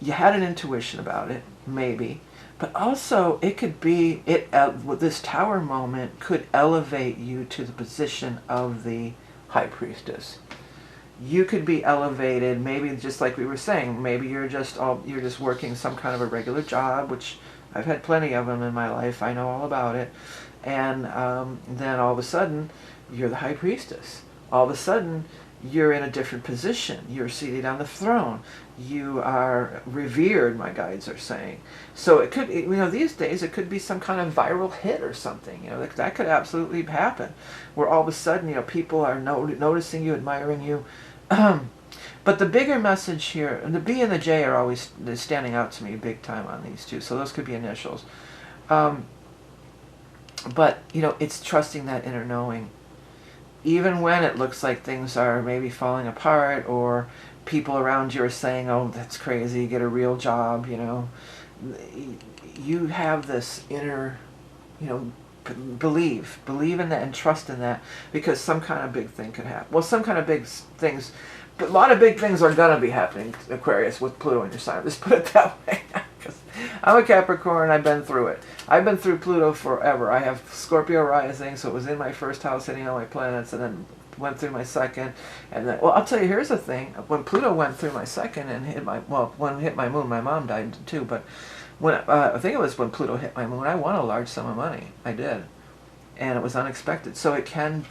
Speaker 1: you had an intuition about it, maybe. But also, it could be, with this Tower moment could elevate you to the position of the High Priestess. You could be elevated, maybe just like we were saying, maybe you're just working some kind of a regular job, which I've had plenty of them in my life, I know all about it. And then all of a sudden, you're the High Priestess. All of a sudden, you're in a different position. You're seated on the throne. You are revered, my guides are saying. So it could, you know, these days it could be some kind of viral hit or something. You know, that could absolutely happen, where all of a sudden, you know, people are noticing you, admiring you. But the bigger message here, and the B and the J are always standing out to me big time on these two. So those could be initials. But you know, it's trusting that inner knowing. Even when it looks like things are maybe falling apart, or people around you are saying, oh, that's crazy, get a real job, you know. You have this inner, you know, believe in that and trust in that, because some kind of big thing could happen. Well, some kind of big things, but a lot of big things are going to be happening, Aquarius, with Pluto in your sign. Let's put it that way. I'm a Capricorn, I've been through it. I've been through Pluto forever. I have Scorpio rising, so it was in my first house hitting all my planets, and then went through my second. And then, well, I'll tell you, here's the thing. When Pluto went through my second and hit my, well, when it hit my moon, my mom died too, but when I think it was when Pluto hit my moon, I won a large sum of money. I did. And it was unexpected. So it can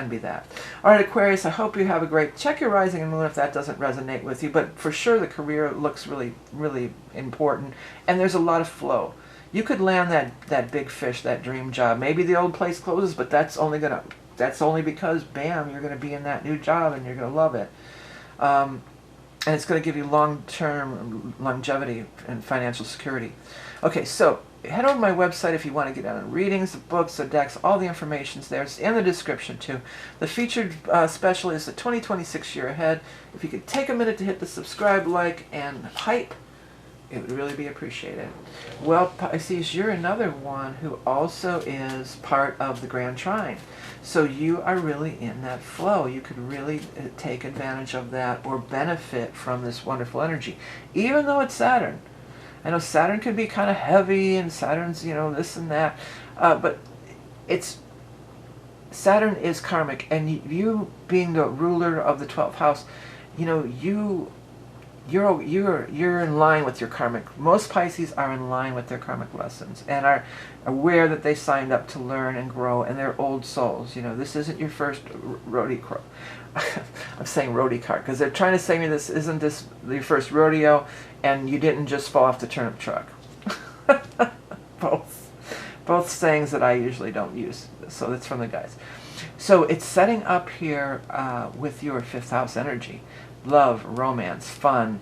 Speaker 1: be that. All right, Aquarius, I hope you have a great, check your rising and moon if that doesn't resonate with you, but for sure the career looks really, really important, and there's a lot of flow. You could land that big fish, that dream job. Maybe the old place closes, but that's only because, bam, you're going to be in that new job and you're going to love it. And it's going to give you long-term longevity and financial security. Okay, so head over to my website if you want to get on readings, the books, the decks, all the information's there. It's in the description too. The featured special is the 2026 year ahead. If you could take a minute to hit the subscribe, like, and hype, it would really be appreciated. Well, Pisces, you're another one who also is part of the Grand Trine. So you are really in that flow. You could really take advantage of that or benefit from this wonderful energy, even though it's Saturn. I know Saturn can be kind of heavy, and Saturn's, you know, this and that, but Saturn is karmic, and you being the ruler of the 12th house, you know, you're in line with your karmic. Most Pisces are in line with their karmic lessons and are aware that they signed up to learn and grow, and they're old souls. You know, this isn't your first rodeo. I'm saying rodeo cart because they're trying to say to me this isn't this your first rodeo, and you didn't just fall off the turnip truck. Both sayings that I usually don't use. So that's from the guys. So it's setting up here with your 5th house energy. Love, romance, fun,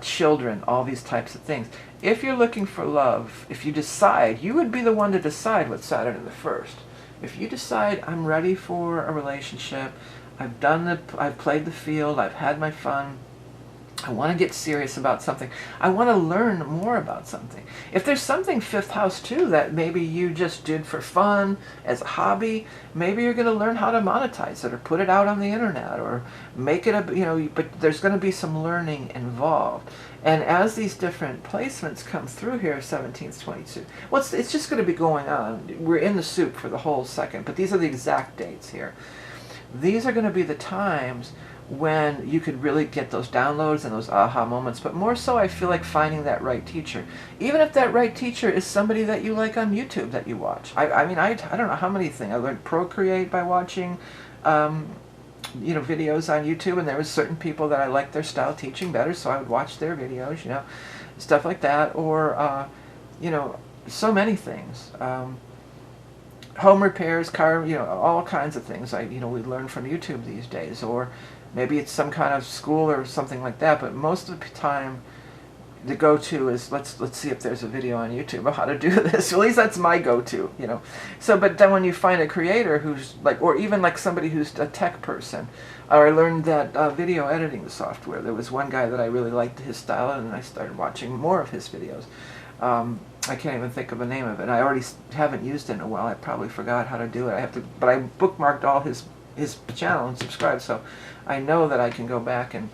Speaker 1: children, all these types of things. If you're looking for love, if you decide, you would be the one to decide with Saturn in the 1st. If you decide, I'm ready for a relationship, I've played the field, I've had my fun, I want to get serious about something, I want to learn more about something. If there's something 5th house too that maybe you just did for fun, as a hobby, maybe you're going to learn how to monetize it or put it out on the internet or make it a, you know, but there's going to be some learning involved. And as these different placements come through here, 17th, 22, well, it's just going to be going on. We're in the soup for the whole second, but these are the exact dates here. These are going to be the times when you could really get those downloads and those aha moments, but more so I feel like finding that right teacher. Even if that right teacher is somebody that you like on YouTube that you watch. I mean, I don't know how many things. I learned Procreate by watching you know, videos on YouTube, and there was certain people that I liked their style teaching better, so I would watch their videos, you know, stuff like that, or you know, so many things. Home repairs, car, you know, all kinds of things we learn from YouTube these days, or maybe it's some kind of school or something like that, but most of the time the go-to is let's see if there's a video on YouTube of how to do this. At least that's my go-to, you know. So, but then when you find a creator who's like, or even like somebody who's a tech person, or I learned that video editing software. There was one guy that I really liked his style, and I started watching more of his videos. I can't even think of the name of it. I already haven't used it in a while. I probably forgot how to do it. I have to, but I bookmarked all his channel and subscribed, so I know that I can go back and,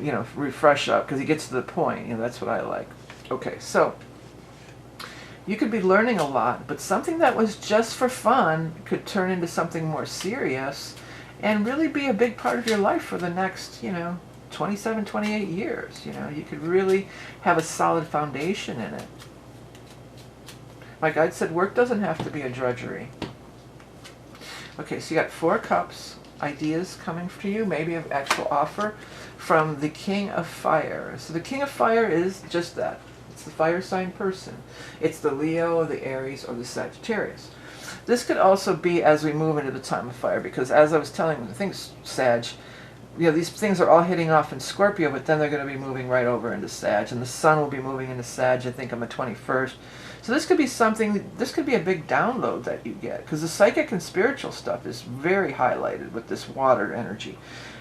Speaker 1: you know, refresh up, because he gets to the point. You know, that's what I like. Okay, so you could be learning a lot, but something that was just for fun could turn into something more serious and really be a big part of your life for the next, you know, 27, 28 years. You know, you could really have a solid foundation in it. My guide said work doesn't have to be a drudgery. Okay, so you got 4 cups, ideas coming to you, maybe an actual offer from the King of Fire. So the King of Fire is just that. It's the fire sign person. It's the Leo, the Aries, or the Sagittarius. This could also be as we move into the time of fire, because as I was telling you, I think Sag, you know, these things are all hitting off in Scorpio, but then they're going to be moving right over into Sag, and the Sun will be moving into Sag, I think, on the 21st. So this could be something, this could be a big download that you get, because the psychic and spiritual stuff is very highlighted with this water energy.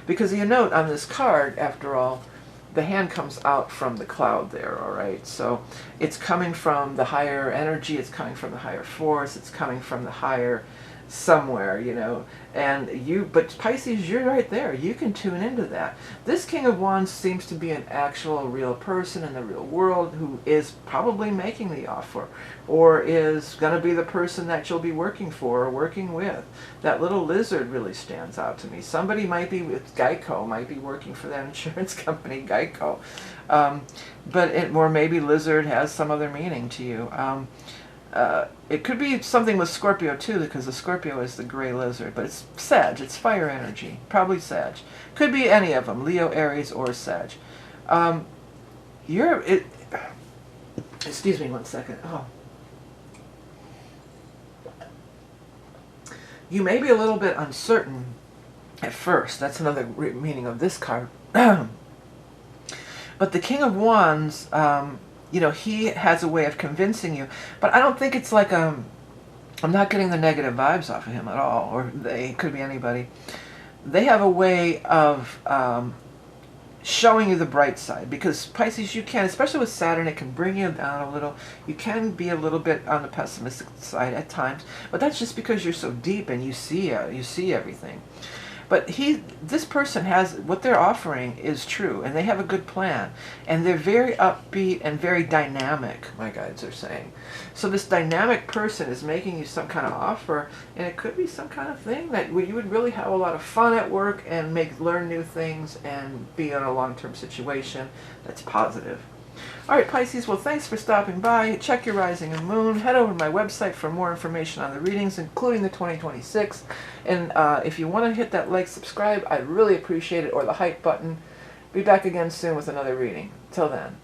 Speaker 1: Because you note on this card, after all, the hand comes out from the cloud there, all right? So it's coming from the higher energy, it's coming from the higher force, it's coming from the higher somewhere, you know, and but Pisces, you're right there. You can tune into that. This King of Wands seems to be an actual real person in the real world who is probably making the offer, or is going to be the person that you'll be working for or working with. That little lizard really stands out to me. Somebody might be with Geico, might be working for that insurance company, Geico, or maybe lizard has some other meaning to you. It could be something with Scorpio too, because the Scorpio is the gray lizard, but it's Sag, it's fire energy, probably Sag. Could be any of them, Leo, Aries, or Sag. Excuse me one second. Oh. You may be a little bit uncertain at first. That's another meaning of this card. But the King of Wands, you know, he has a way of convincing you, but I don't think it's like I'm not getting the negative vibes off of him at all, or they could be anybody. They have a way of showing you the bright side, because Pisces, you can, especially with Saturn, it can bring you down a little. You can be a little bit on the pessimistic side at times, but that's just because you're so deep and you see everything. But this person has, what they're offering is true, and they have a good plan. And they're very upbeat and very dynamic, my guides are saying. So this dynamic person is making you some kind of offer, and it could be some kind of thing that where you would really have a lot of fun at work and learn new things and be in a long-term situation that's positive. All right, Pisces, well, thanks for stopping by. Check your rising and moon. Head over to my website for more information on the readings, including the 2026. And if you want to hit that like, subscribe, I'd really appreciate it, or the hype button. Be back again soon with another reading. Till then.